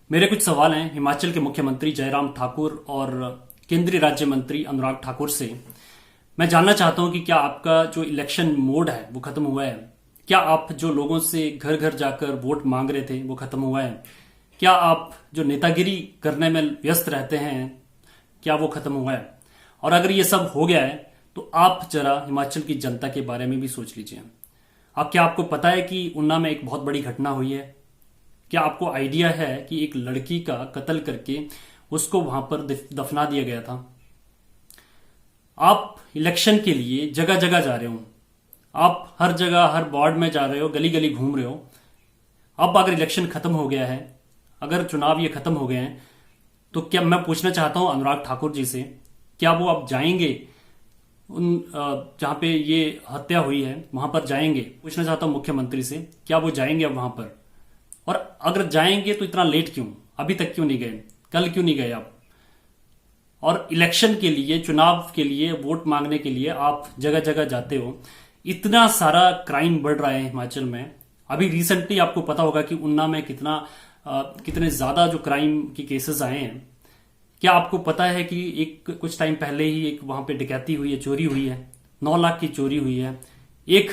मेरे कुछ सवाल हैं हिमाचल के मुख्यमंत्री जयराम ठाकुर और केंद्रीय राज्य मंत्री अनुराग ठाकुर से। मैं जानना चाहता हूं कि क्या आपका जो इलेक्शन मोड है वो खत्म हुआ है? क्या आप जो लोगों से घर घर जाकर वोट मांग रहे थे वो खत्म हुआ है? क्या आप जो नेतागिरी करने में व्यस्त रहते हैं क्या वो खत्म हुआ है? और अगर ये सब हो गया है तो आप जरा हिमाचल की जनता के बारे में भी सोच लीजिए। क्या आपको पता है कि ऊना में एक बहुत बड़ी घटना हुई है? क्या आपको आइडिया है कि एक लड़की का कत्ल करके उसको वहां पर दफना दिया गया था? आप इलेक्शन के लिए जगह जगह जा रहे हो, आप हर जगह हर वार्ड में जा रहे हो, गली गली घूम रहे हो। अब अगर इलेक्शन खत्म हो गया है, अगर चुनाव ये खत्म हो गए हैं, तो क्या मैं पूछना चाहता हूं अनुराग ठाकुर जी से, क्या वो अब जाएंगे उन जहां पे ये हत्या हुई है वहां पर जाएंगे? पूछना चाहता हूं मुख्यमंत्री से, क्या वो जाएंगे अब वहां पर? और अगर जाएंगे तो इतना लेट क्यों? अभी तक क्यों नहीं गए? कल क्यों नहीं गए आप? और इलेक्शन के लिए, चुनाव के लिए, वोट मांगने के लिए आप जगह जगह जाते हो। इतना सारा क्राइम बढ़ रहा है हिमाचल में। अभी रिसेंटली आपको पता होगा कि ऊना में कितने ज्यादा जो क्राइम के केसेस आए हैं। क्या आपको पता है कि एक कुछ टाइम पहले ही एक वहां पे डकैती हुई है, चोरी हुई है, 9 लाख की चोरी हुई है। एक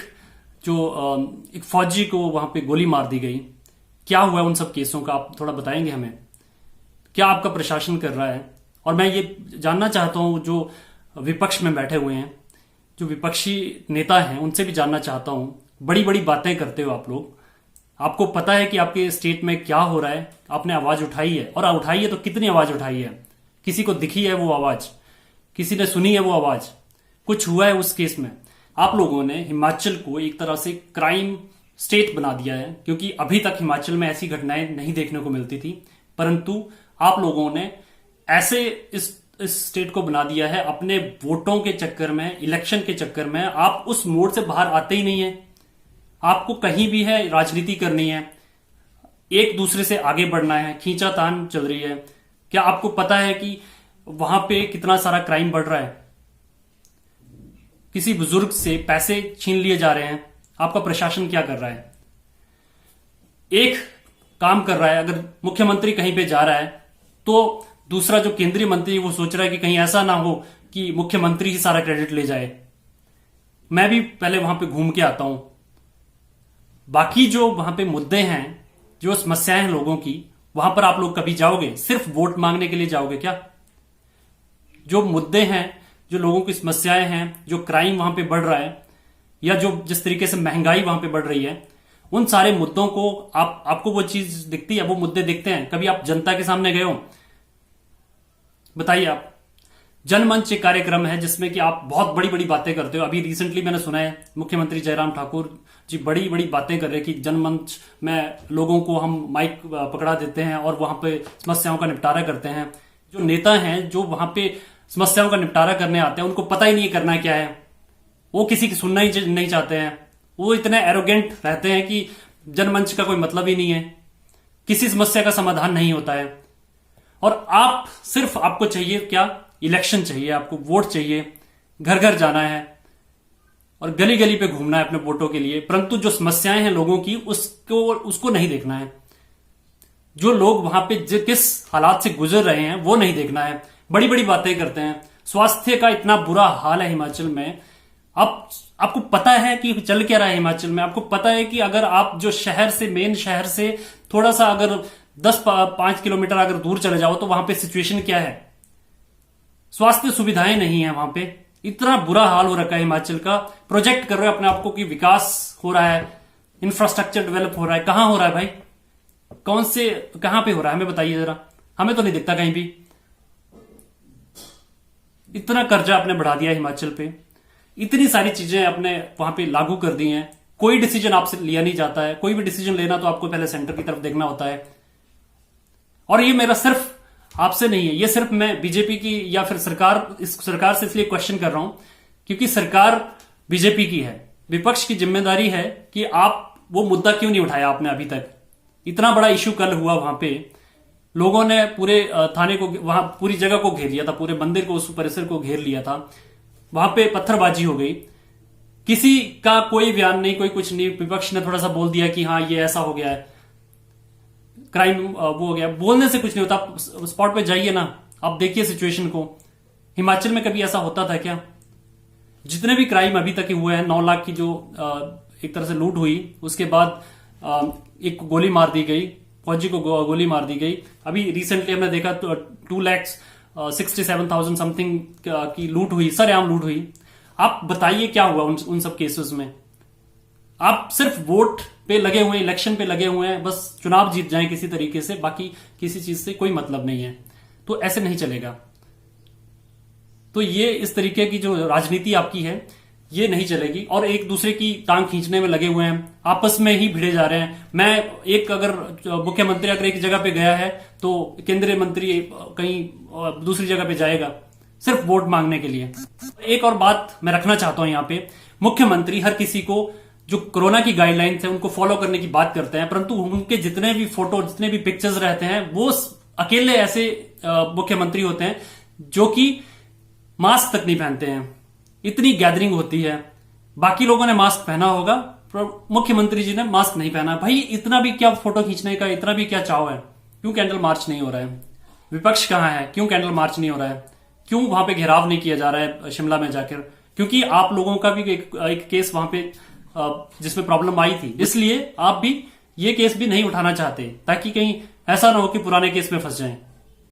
जो एक फौजी को वहां पे गोली मार दी गई। क्या हुआ उन सब केसों का? आप थोड़ा बताएंगे हमें? क्या आपका प्रशासन कर रहा है? और मैं ये जानना चाहता हूं जो विपक्ष में बैठे हुए हैं, जो विपक्षी नेता हैं, उनसे भी जानना चाहता हूं। बड़ी बड़ी बातें करते हो आप लोग। आपको पता है कि आपके स्टेट में क्या हो रहा है? आपने आवाज उठाई है, और उठाई है तो कितनी आवाज उठाई है? किसी को दिखी है वो आवाज? किसी ने सुनी है वो आवाज? कुछ हुआ है उस केस में? आप लोगों ने हिमाचल को एक तरह से क्राइम स्टेट बना दिया है, क्योंकि अभी तक हिमाचल में ऐसी घटनाएं नहीं देखने को मिलती थी। परंतु आप लोगों ने ऐसे इस स्टेट को बना दिया है अपने वोटों के चक्कर में, इलेक्शन के चक्कर में। आप उस मोड़ से बाहर आते ही नहीं है। आपको कहीं भी है राजनीति करनी है, एक दूसरे से आगे बढ़ना है, खींचातान चल रही है। क्या आपको पता है कि वहां पे कितना सारा क्राइम बढ़ रहा है? किसी बुजुर्ग से पैसे छीन लिए जा रहे हैं। आपका प्रशासन क्या कर रहा है? एक काम कर रहा है, अगर मुख्यमंत्री कहीं पे जा रहा है तो दूसरा जो केंद्रीय मंत्री वो सोच रहा है कि कहीं ऐसा ना हो कि मुख्यमंत्री ही सारा क्रेडिट ले जाए। मैं भी पहले वहां पे घूम के आता हूं। बाकी जो वहां पे मुद्दे हैं, जो समस्याएं हैं लोगों की, वहां पर आप लोग कभी जाओगे? सिर्फ वोट मांगने के लिए जाओगे क्या? जो मुद्दे हैं, जो लोगों की समस्याएं हैं, जो क्राइम वहां पे बढ़ रहा है, या जो जिस तरीके से महंगाई वहां पे बढ़ रही है, उन सारे मुद्दों को आपको वो चीज दिखती है, वो मुद्दे दिखते हैं? कभी आप जनता के सामने गए हो? बताइए आप। जनमंच एक कार्यक्रम है जिसमें कि आप बहुत बड़ी बड़ी बातें करते हो। अभी रिसेंटली मैंने सुना है मुख्यमंत्री जयराम ठाकुर जी बड़ी बड़ी बातें कर रहे हैं कि जनमंच में लोगों को हम माइक पकड़ा देते हैं और वहां पे समस्याओं का निपटारा करते हैं। जो नेता हैं जो वहां पे समस्याओं का निपटारा करने आते हैं, उनको पता ही नहीं करना क्या है। वो किसी की सुनना ही नहीं चाहते हैं। वो इतने एरोगेंट रहते हैं कि जनमंच का कोई मतलब ही नहीं है, किसी समस्या का समाधान नहीं होता है। और आपको चाहिए क्या? इलेक्शन चाहिए, आपको वोट चाहिए, घर घर जाना है और गली गली पे घूमना है अपने वोटों के लिए। परंतु जो समस्याएं हैं लोगों की, उसको नहीं देखना है। जो लोग वहां पे किस हालात से गुजर रहे हैं वो नहीं देखना है। बड़ी बड़ी बातें करते हैं। स्वास्थ्य का इतना बुरा हाल है हिमाचल में। अब आपको पता है कि चल क्या रहा है हिमाचल में? आपको पता है कि अगर आप जो मेन शहर से थोड़ा सा अगर 5 किलोमीटर अगर दूर चले जाओ तो वहां पे सिचुएशन क्या है? स्वास्थ्य सुविधाएं नहीं है वहां पे। इतना बुरा हाल हो रखा है हिमाचल का। प्रोजेक्ट कर रहे हो अपने आप को कि विकास हो रहा है, इंफ्रास्ट्रक्चर डेवलप हो रहा है। कहां हो रहा है भाई? कहां पे हो रहा है? हमें बताइए जरा। हमें तो नहीं दिखता कहीं भी। इतना कर्जा आपने बढ़ा दिया हिमाचल पे, इतनी सारी चीजें आपने वहां पे लागू कर दी हैं। कोई डिसीजन आपसे लिया नहीं जाता है। कोई भी डिसीजन लेना तो आपको पहले सेंटर की तरफ देखना होता है। और ये मेरा सिर्फ आपसे नहीं है, ये सिर्फ मैं बीजेपी की या फिर इस सरकार से इसलिए क्वेश्चन कर रहा हूं क्योंकि सरकार बीजेपी की है। विपक्ष की जिम्मेदारी है कि आप वो मुद्दा क्यों नहीं उठाया आपने अभी तक? इतना बड़ा इश्यू कल हुआ वहां पे, लोगों ने पूरे थाने को, वहां पूरी जगह को घेर लिया था, पूरे मंदिर को, उस परिसर को घेर लिया था। वहां पे पत्थरबाजी हो गई। किसी का कोई बयान नहीं, कोई कुछ नहीं। विपक्ष ने थोड़ा सा बोल दिया कि हाँ ये ऐसा हो गया है। क्राइम वो हो गया, बोलने से कुछ नहीं होता। आप स्पॉट पे जाइए ना, आप देखिए सिचुएशन को। हिमाचल में कभी ऐसा होता था क्या? जितने भी क्राइम अभी तक हुए हैं, 9 लाख की जो एक तरह से लूट हुई, उसके बाद एक गोली मार दी गई, फौजी को गोली मार दी गई। अभी रिसेंटली हमने देखा 2,67,000 समथिंग की लूट हुई, सरेआम लूट हुई। आप बताइए क्या हुआ उन सब केसेस में? आप सिर्फ वोट पे लगे हुए, इलेक्शन पे लगे हुए हैं, बस चुनाव जीत जाएं किसी तरीके से, बाकी किसी चीज से कोई मतलब नहीं है। तो ऐसे नहीं चलेगा। तो ये इस तरीके की जो राजनीति आपकी है, ये नहीं चलेगी। और एक दूसरे की टांग खींचने में लगे हुए हैं, आपस में ही भिड़े जा रहे हैं। मैं एक अगर मुख्यमंत्री अगर एक जगह पे गया है तो केंद्रीय मंत्री कहीं दूसरी जगह पे जाएगा सिर्फ वोट मांगने के लिए। एक और बात मैं रखना चाहता हूं यहां पे, मुख्यमंत्री हर किसी को जो कोरोना की गाइडलाइंस है उनको फॉलो करने की बात करते हैं, परंतु उनके जितने भी फोटो, जितने भी पिक्चर्स रहते हैं, वो अकेले ऐसे मुख्यमंत्री होते हैं जो कि मास्क तक नहीं पहनते हैं। इतनी गैदरिंग होती है, बाकी लोगों ने मास्क पहना होगा, मुख्यमंत्री जी ने मास्क नहीं पहना। भाई इतना भी क्या फोटो खींचने का, इतना भी क्या चाव है? क्यों कैंडल मार्च नहीं हो रहा है? विपक्ष कहां है? क्यों कैंडल मार्च नहीं हो रहा है? क्यों वहां पे घेराव नहीं किया जा रहा है शिमला में जाकर? क्योंकि आप लोगों का भी एक केस वहां पे जिसमें प्रॉब्लम आई थी, इसलिए आप भी ये केस भी नहीं उठाना चाहते, ताकि कहीं ऐसा ना हो कि पुराने केस में फंस जाएं।